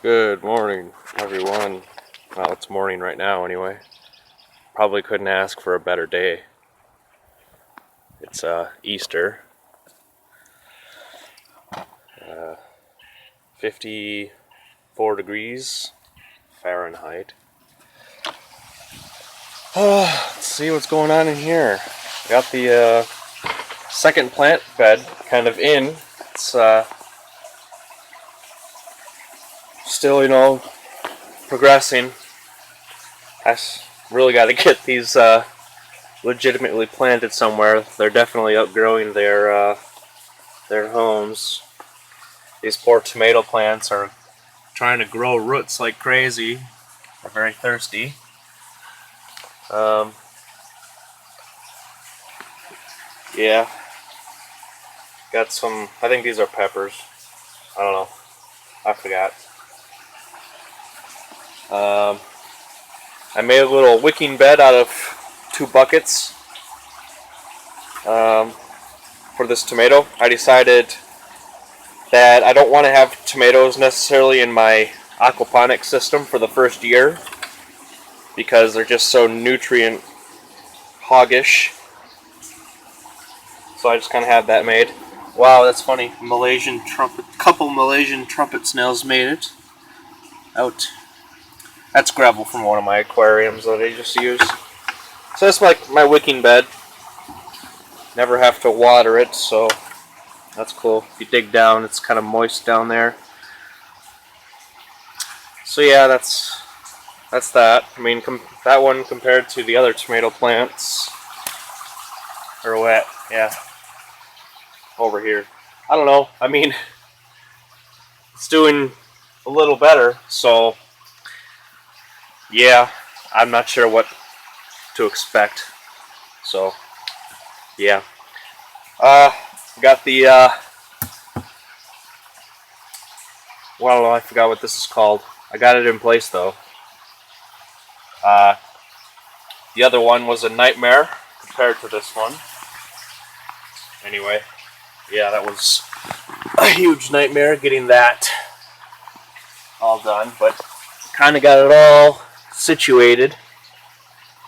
Good morning, everyone. Well, it's morning right now anyway. Probably couldn't ask for a better day. It's Easter. 54 degrees Fahrenheit. Let's see what's going on in here. Got the second plant bed kind of in. It's still, progressing. I really got to get these legitimately planted somewhere. They're definitely outgrowing their homes. These poor tomato plants are trying to grow roots like crazy. They're very thirsty. Yeah. Got some, I think these are peppers. I don't know. I forgot. I made a little wicking bed out of 2 buckets for this tomato. I decided that I don't want to have tomatoes necessarily in my aquaponics system for the first year because they're just so nutrient hoggish. So I just kind of had that made. Wow, that's funny. Couple Malaysian trumpet snails made it. Out. That's gravel from one of my aquariums that I just used. So that's like my wicking bed. Never have to water it, so that's cool. If you dig down, it's kind of moist down there. So yeah, that's that. I mean, that one compared to the other tomato plants are wet. Yeah, over here. I don't know. I mean, it's doing a little better. So yeah, I'm not sure what to expect. So yeah, got the well, I forgot what this is called. I got it in place though. The other one was a nightmare compared to this one. Anyway, yeah, that was a huge nightmare getting that all done, but kind of got it all situated.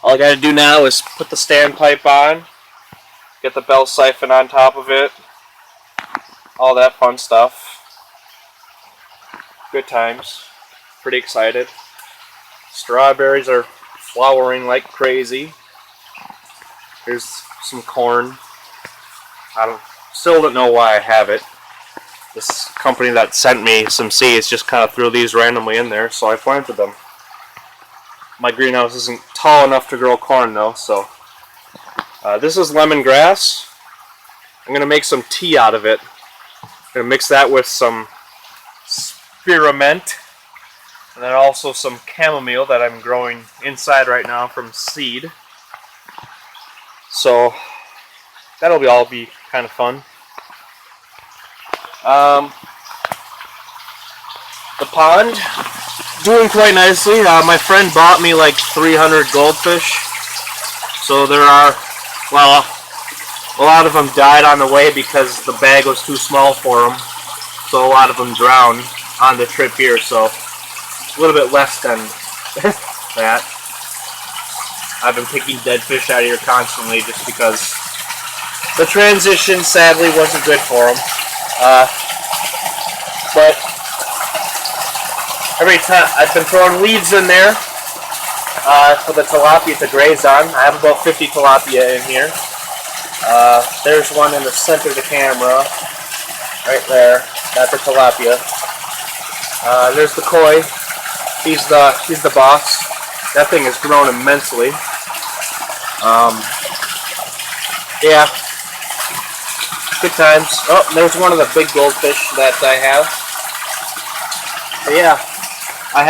All I got to do now is put the standpipe on, get the bell siphon on top of it, all that fun stuff. Good times. Pretty excited. Strawberries are flowering like crazy. Here's some corn. Still don't know why I have it. This company that sent me some seeds just kind of threw these randomly in there, so I planted them. My greenhouse isn't tall enough to grow corn though, so this is lemongrass. I'm gonna make some tea out of it. I'm gonna mix that with some spearmint, and then also some chamomile that I'm growing inside right now from seed. So that'll all be kind of fun. The pond, doing quite nicely. My friend bought me like 300 goldfish. So there are, well, a lot of them died on the way because the bag was too small for them. So a lot of them drowned on the trip here. So a little bit less than that. I've been picking dead fish out of here constantly just because the transition sadly wasn't good for them. But every time I've been throwing weeds in there for the tilapia to graze on. I have about 50 tilapia in here. There's one in the center of the camera, right there. That's a tilapia. There's the koi. He's the boss. That thing has grown immensely. Yeah. Good times. Oh, there's one of the big goldfish that I have. But yeah, I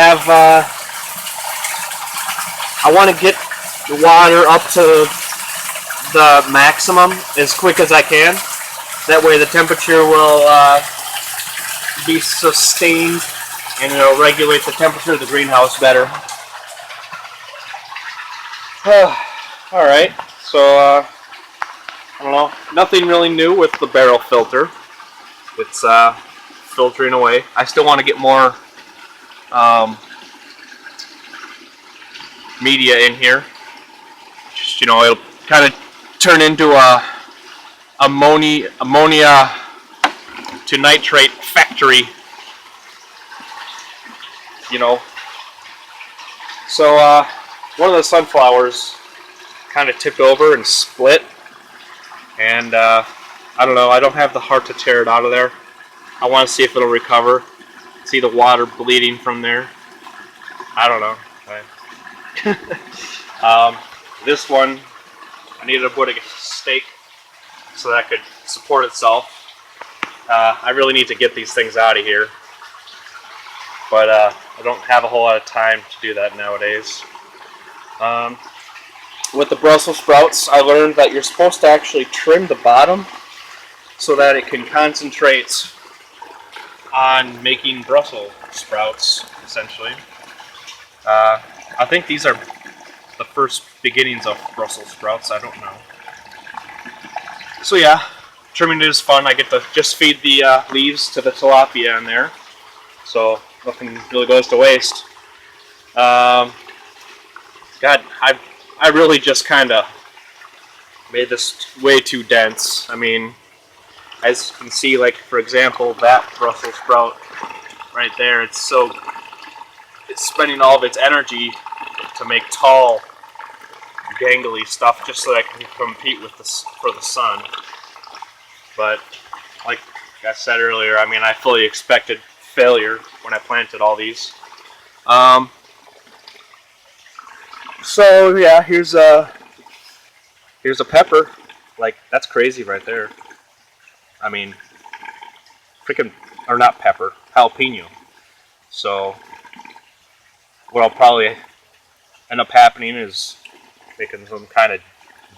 want to get the water up to the maximum as quick as I can. That way the temperature will be sustained and it'll regulate the temperature of the greenhouse better. Alright, so I don't know, nothing really new with the barrel filter. It's filtering away. I still want to get more media in here. Just, it'll kind of turn into a ammonia to nitrate factory. So one of the sunflowers kind of tipped over and split, and I don't know. I don't have the heart to tear it out of there. I want to see if it'll recover. See the water bleeding from there. I don't know. This one, I needed to put a stake so that it could support itself. I really need to get these things out of here, but I don't have a whole lot of time to do that nowadays. With the Brussels sprouts, I learned that you're supposed to actually trim the bottom so that it can concentrate on making Brussels sprouts, essentially. I think these are the first beginnings of Brussels sprouts, I don't know. So yeah, trimming it is fun. I get to just feed the leaves to the tilapia in there, so nothing really goes to waste. God, I really just kind of made this way too dense. I mean, as you can see, like for example, that Brussels sprout right there, it's spending all of its energy to make tall, gangly stuff just so that I can compete with for the sun. But like I said earlier, I mean, I fully expected failure when I planted all these. So yeah, here's a pepper. Like, that's crazy right there. I mean, freaking, or not pepper, jalapeno. So what I'll probably end up happening is making some kind of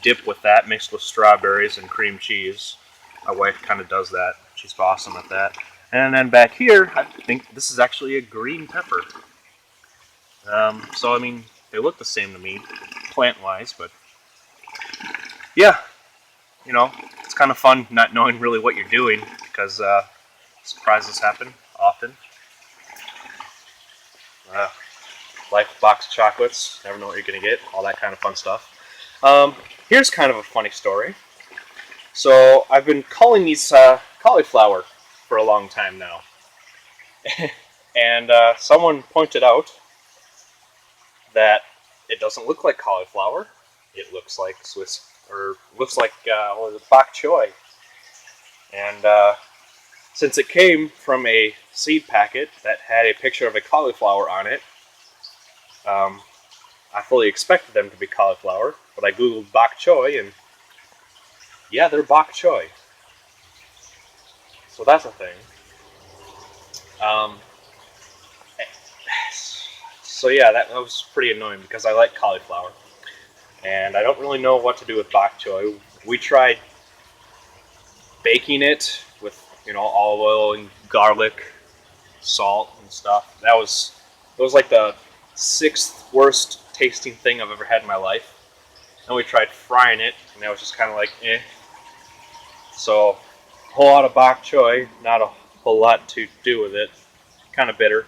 dip with that, mixed with strawberries and cream cheese. My wife kind of does that. She's awesome at that. And then back here, I think this is actually a green pepper. So I mean, they look the same to me, plant-wise, but yeah, it's kind of fun not knowing really what you're doing, because surprises happen often. Life box chocolates, never know what you're going to get, all that kind of fun stuff. Here's kind of a funny story. So I've been calling these cauliflower for a long time now. And someone pointed out that it doesn't look like cauliflower. It looks like bok choy. And since it came from a seed packet that had a picture of a cauliflower on it, I fully expected them to be cauliflower, but I googled bok choy, and yeah, they're bok choy. So that's a thing. So yeah, that was pretty annoying because I like cauliflower, and I don't really know what to do with bok choy. We tried baking it with, olive oil and garlic, salt and stuff. It was like the 6th worst tasting thing I've ever had in my life. And we tried frying it, and that was just kind of like, eh. So, a whole lot of bok choy, not a whole lot to do with it. Kind of bitter.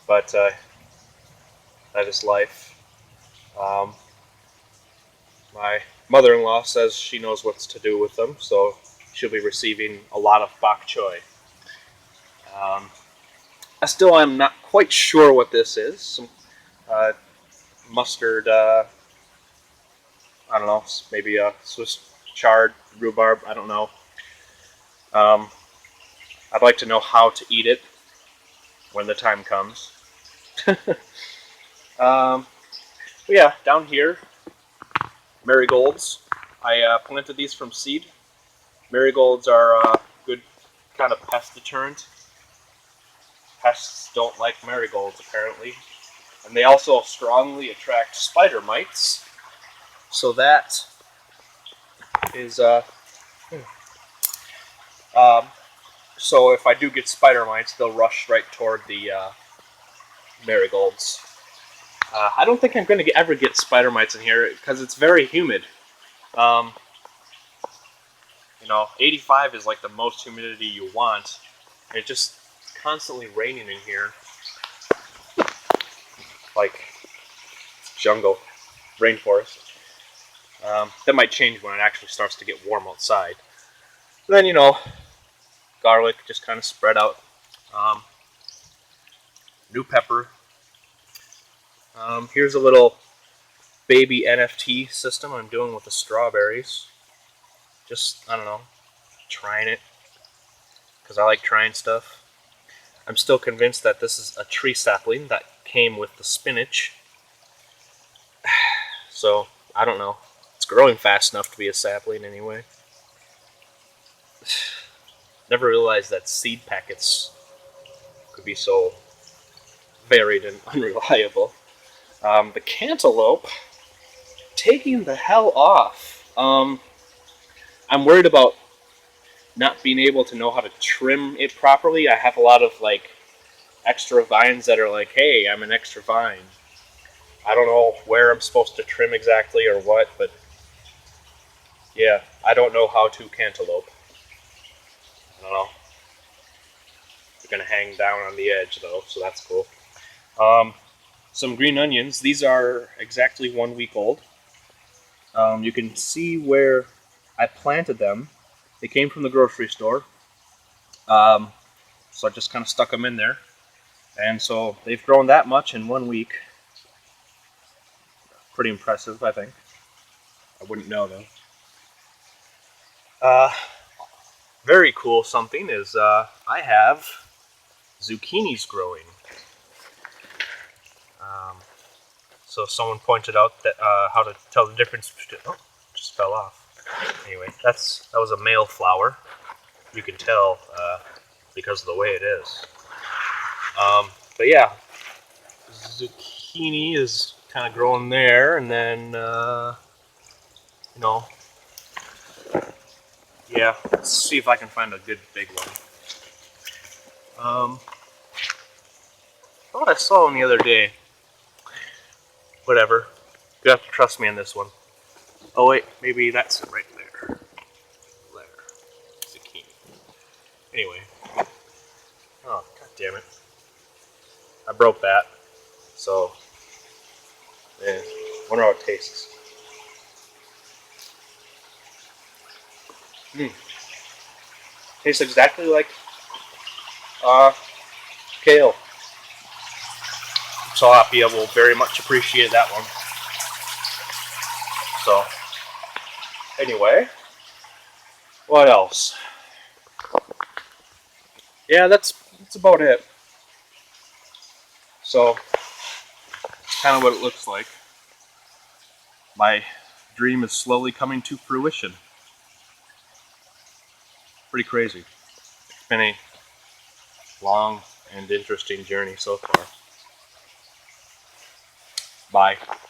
But that is life. My mother-in-law says she knows what to do with them, so she'll be receiving a lot of bok choy. I still am not quite sure what this is. Some mustard, I don't know, maybe a Swiss chard, rhubarb, I don't know. I'd like to know how to eat it when the time comes. But yeah, down here, marigolds. I planted these from seed. Marigolds are a good kind of pest deterrent. Pests don't like marigolds, apparently. And they also strongly attract spider mites. So that is, so if I do get spider mites, they'll rush right toward the marigolds. I don't think I'm going to ever get spider mites in here because it's very humid. 85 is like the most humidity you want. It just constantly raining in here. Like jungle, rainforest. That might change when it actually starts to get warm outside. Then, you know, garlic just kind of spread out. New pepper. Here's a little baby NFT system I'm doing with the strawberries. Just, I don't know, trying it because I like trying stuff. I'm still convinced that this is a tree sapling that came with the spinach. So, I don't know. It's growing fast enough to be a sapling anyway. Never realized that seed packets could be so varied and unreliable. The cantaloupe, taking the hell off. I'm worried about not being able to know how to trim it properly. I have a lot of like extra vines that are like, hey, I'm an extra vine. I don't know where I'm supposed to trim exactly or what, but yeah, I don't know how to cantaloupe. I don't know. They're gonna hang down on the edge though, so that's cool. Some green onions. These are exactly 1 week old. You can see where I planted them. They came from the grocery store. So I just kind of stuck them in there. And so they've grown that much in 1 week. Pretty impressive, I think. I wouldn't know though. Very cool something is I have zucchinis growing. So someone pointed out that how to tell the difference between... Oh, just fell off. Anyway, that was a male flower. You can tell because of the way it is. But yeah, zucchini is kind of growing there, and then you know, yeah. Let's see if I can find a good big one. I thought I saw one the other day. Whatever. You have to trust me on this one. Oh wait, maybe that's it right there. There. Zucchini. Anyway. Oh, god damn it. I broke that. So, yeah. Wonder how it tastes. Tastes exactly like kale. So Appia will very much appreciate that one. So, anyway, what else? Yeah, that's about it. So, that's kind of what it looks like. My dream is slowly coming to fruition. Pretty crazy. It's been a long and interesting journey so far. Bye.